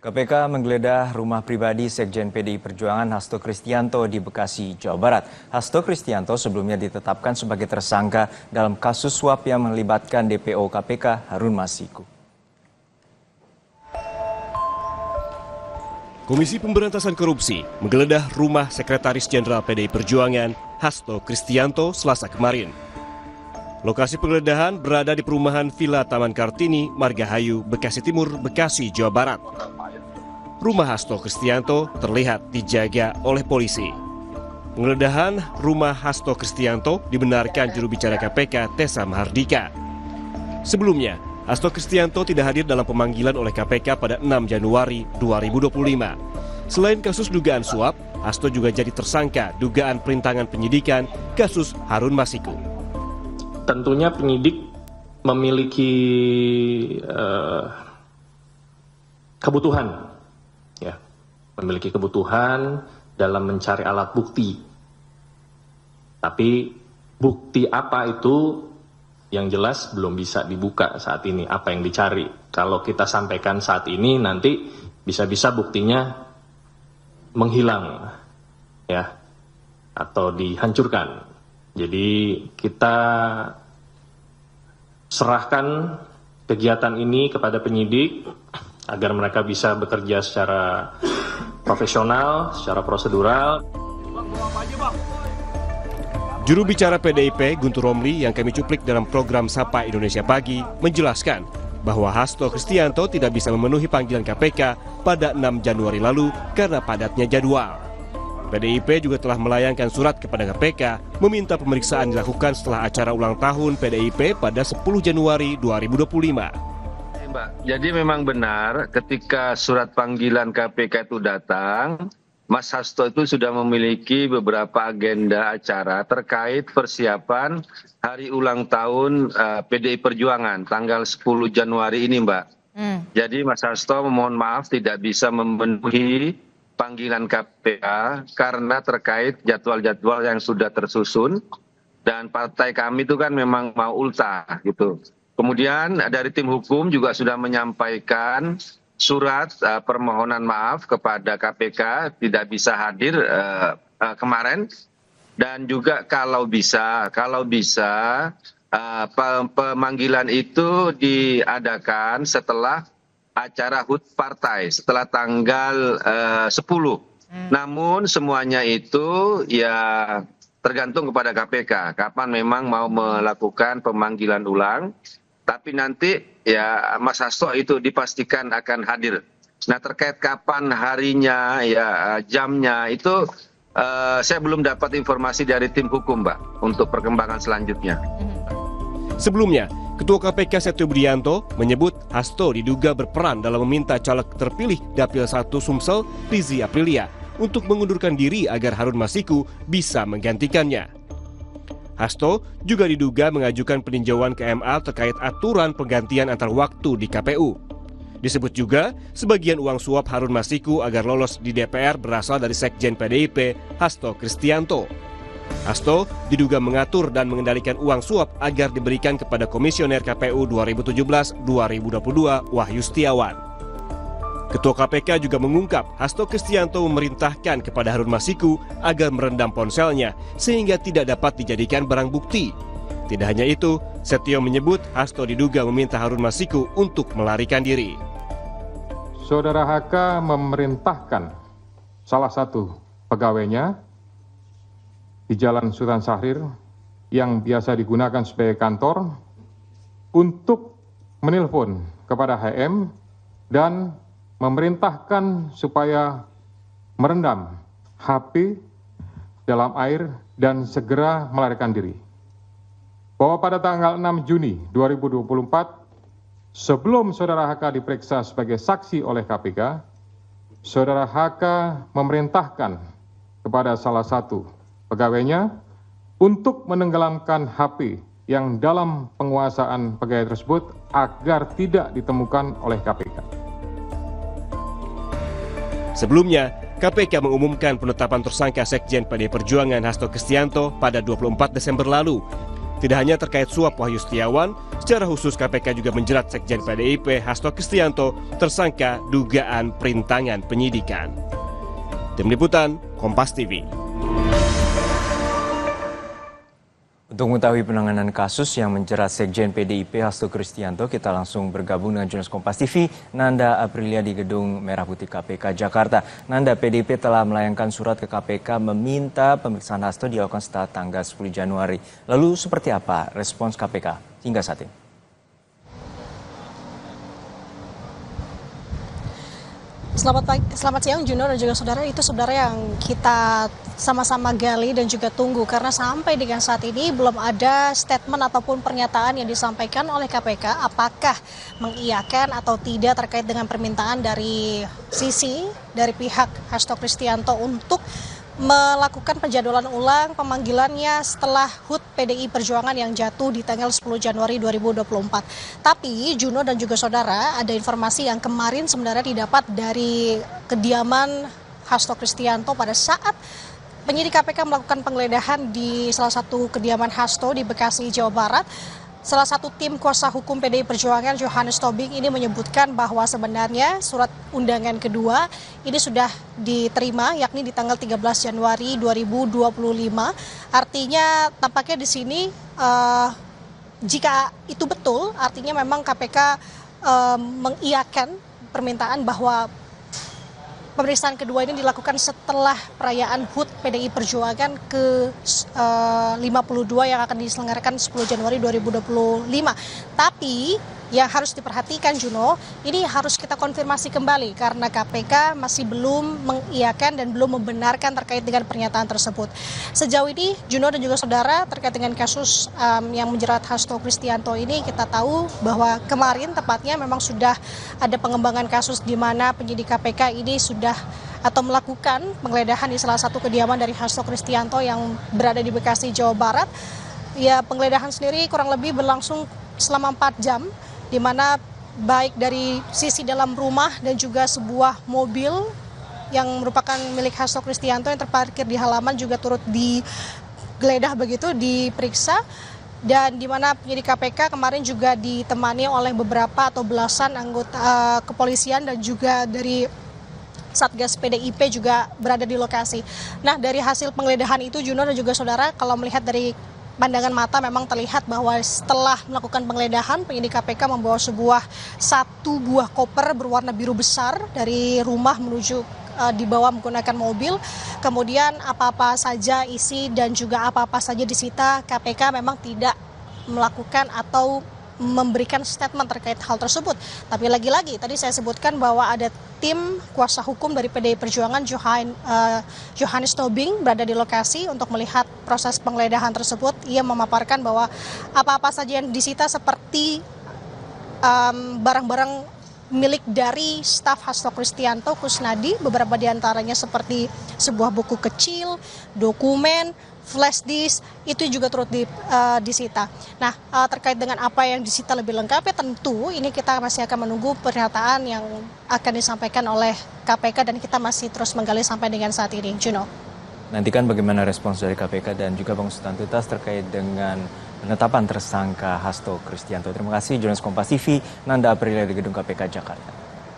KPK menggeledah rumah pribadi Sekjen PDI Perjuangan Hasto Kristianto di Bekasi, Jawa Barat. Hasto Kristianto sebelumnya ditetapkan sebagai tersangka dalam kasus suap yang melibatkan DPO KPK Harun Masiku. Komisi Pemberantasan Korupsi menggeledah rumah Sekretaris Jenderal PDI Perjuangan Hasto Kristianto Selasa kemarin. Lokasi penggeledahan berada di perumahan Villa Taman Kartini, Margahayu, Bekasi Timur, Bekasi, Jawa Barat. Rumah Hasto Kristianto terlihat dijaga oleh polisi. Penggeledahan rumah Hasto Kristianto dibenarkan juru bicara KPK Tessa Mahardika. Sebelumnya, Hasto Kristianto tidak hadir dalam pemanggilan oleh KPK pada 6 Januari 2025. Selain kasus dugaan suap, Hasto juga jadi tersangka dugaan perintangan penyidikan kasus Harun Masiku. Tentunya penyidik memiliki kebutuhan, ya, memiliki kebutuhan dalam mencari alat bukti. Tapi bukti apa itu yang jelas belum bisa dibuka saat ini, apa yang dicari. Kalau kita sampaikan saat ini nanti bisa-bisa buktinya menghilang, ya, atau dihancurkan. Jadi kita serahkan kegiatan ini kepada penyidik agar mereka bisa bekerja secara profesional, secara prosedural. Juru bicara PDIP Guntur Romli yang kami cuplik dalam program Sapa Indonesia Pagi menjelaskan bahwa Hasto Kristianto tidak bisa memenuhi panggilan KPK pada 6 Januari lalu karena padatnya jadwal. PDIP juga telah melayangkan surat kepada KPK meminta pemeriksaan dilakukan setelah acara ulang tahun PDIP pada 10 Januari 2025. Mbak, jadi memang benar ketika surat panggilan KPK itu datang, Mas Hasto itu sudah memiliki beberapa agenda acara terkait persiapan hari ulang tahun PDI Perjuangan tanggal 10 Januari ini, Mbak. Jadi Mas Hasto memohon maaf tidak bisa memenuhi panggilan KPK karena terkait jadwal-jadwal yang sudah tersusun dan partai kami itu kan memang mau ultah gitu. Kemudian dari tim hukum juga sudah menyampaikan surat permohonan maaf kepada KPK tidak bisa hadir kemarin dan juga kalau bisa pemanggilan itu diadakan setelah acara HUT partai setelah tanggal 10. Namun semuanya itu ya tergantung kepada KPK kapan memang mau melakukan pemanggilan ulang. Tapi nanti ya Mas Hasto itu dipastikan akan hadir. Nah terkait kapan harinya ya jamnya itu saya belum dapat informasi dari tim hukum, Mbak, untuk perkembangan selanjutnya. Sebelumnya, Ketua KPK Setio Budianto menyebut Hasto diduga berperan dalam meminta caleg terpilih Dapil 1 Sumsel, Rizie Aprilia, untuk mengundurkan diri agar Harun Masiku bisa menggantikannya. Hasto juga diduga mengajukan peninjauan ke MA terkait aturan penggantian antar waktu di KPU. Disebut juga sebagian uang suap Harun Masiku agar lolos di DPR berasal dari Sekjen PDIP Hasto Kristianto. Hasto diduga mengatur dan mengendalikan uang suap agar diberikan kepada Komisioner KPU 2017-2022 Wahyu Setiawan. Ketua KPK juga mengungkap Hasto Kristianto memerintahkan kepada Harun Masiku agar merendam ponselnya sehingga tidak dapat dijadikan barang bukti. Tidak hanya itu, Setio menyebut Hasto diduga meminta Harun Masiku untuk melarikan diri. Saudara HK memerintahkan salah satu pegawainya di Jalan Sultan Syahrir yang biasa digunakan sebagai kantor untuk menelpon kepada HM dan memerintahkan supaya merendam HP dalam air dan segera melarikan diri. Bahwa pada tanggal 6 Juni 2024, sebelum saudara HK diperiksa sebagai saksi oleh KPK, saudara HK memerintahkan kepada salah satu pegawainya untuk menenggelamkan HP yang dalam penguasaan pegawai tersebut agar tidak ditemukan oleh KPK. Sebelumnya, KPK mengumumkan penetapan tersangka Sekjen PDI Perjuangan Hasto Kristianto pada 24 Desember lalu. Tidak hanya terkait suap Wahyu Setiawan, secara khusus KPK juga menjerat Sekjen PDIP Hasto Kristianto tersangka dugaan perintangan penyidikan. Tim Liputan, Kompas TV. Untuk mengetahui penanganan kasus yang menjerat Sekjen PDIP Hasto Kristianto, kita langsung bergabung dengan jurnalis Kompas TV, Nanda Aprilia di Gedung Merah Putih KPK Jakarta. Nanda, PDIP telah melayangkan surat ke KPK meminta pemeriksaan Hasto dilakukan setelah tanggal 10 Januari. Lalu seperti apa respons KPK hingga saat ini? Selamat siang Juno dan juga saudara. Itu sebenarnya yang kita sama-sama gali dan juga tunggu, karena sampai dengan saat ini belum ada statement ataupun pernyataan yang disampaikan oleh KPK apakah mengiyakan atau tidak terkait dengan permintaan dari dari pihak Hasto Kristianto untuk melakukan penjadwalan ulang pemanggilannya setelah HUT PDI Perjuangan yang jatuh di tanggal 10 Januari 2024. Tapi Juno dan juga saudara, ada informasi yang kemarin sebenarnya didapat dari kediaman Hasto Kristianto pada saat penyidik KPK melakukan penggeledahan di salah satu kediaman Hasto di Bekasi, Jawa Barat. Salah satu tim kuasa hukum PDI Perjuangan, Johannes Tobing, ini menyebutkan bahwa sebenarnya surat undangan kedua ini sudah diterima, yakni di tanggal 13 Januari 2025. Artinya tampaknya di sini jika itu betul, artinya memang KPK mengiyakan permintaan bahwa pemeriksaan kedua ini dilakukan setelah perayaan HUT PDI Perjuangan ke-52 yang akan diselenggarakan 10 Januari 2025. Tapi yang harus diperhatikan Juno, ini harus kita konfirmasi kembali karena KPK masih belum mengiyakan dan belum membenarkan terkait dengan pernyataan tersebut. Sejauh ini Juno dan juga saudara, terkait dengan kasus yang menjerat Hasto Kristianto ini, kita tahu bahwa kemarin tepatnya memang sudah ada pengembangan kasus di mana penyidik KPK ini sudah atau melakukan penggeledahan di salah satu kediaman dari Hasto Kristianto yang berada di Bekasi, Jawa Barat. Ya, penggeledahan sendiri kurang lebih berlangsung selama 4 jam, di mana baik dari sisi dalam rumah dan juga sebuah mobil yang merupakan milik Hasto Kristianto yang terparkir di halaman juga turut digeledah begitu, diperiksa. Dan di mana penyidik KPK kemarin juga ditemani oleh beberapa atau belasan anggota kepolisian dan juga dari Satgas PDIP juga berada di lokasi. Nah, dari hasil penggeledahan itu Juno dan juga saudara, kalau melihat dari pandangan mata memang terlihat bahwa setelah melakukan penggeledahan, penyidik KPK membawa satu buah koper berwarna biru besar dari rumah menuju dibawa menggunakan mobil. Kemudian apa-apa saja isi dan juga apa-apa saja disita, KPK memang tidak melakukan atau memberikan statement terkait hal tersebut. Tapi lagi-lagi tadi saya sebutkan bahwa ada tim kuasa hukum dari PDI Perjuangan, Johannes Tobing, berada di lokasi untuk melihat proses penggeledahan tersebut. Ia memaparkan bahwa apa-apa saja yang disita seperti barang-barang milik dari staf Hasto Kristianto, Kusnadi, beberapa diantaranya seperti sebuah buku kecil, dokumen, flash disk, itu juga turut disita. Nah, terkait dengan apa yang disita lebih lengkapnya, tentu ini kita masih akan menunggu pernyataan yang akan disampaikan oleh KPK dan kita masih terus menggali sampai dengan saat ini. Juno. Nantikan bagaimana respons dari KPK dan juga Bang Sultan Tutas terkait dengan penetapan tersangka Hasto Kristianto. Terima kasih jurnalis Kompas TV, Nanda Aprilia di Gedung KPK Jakarta.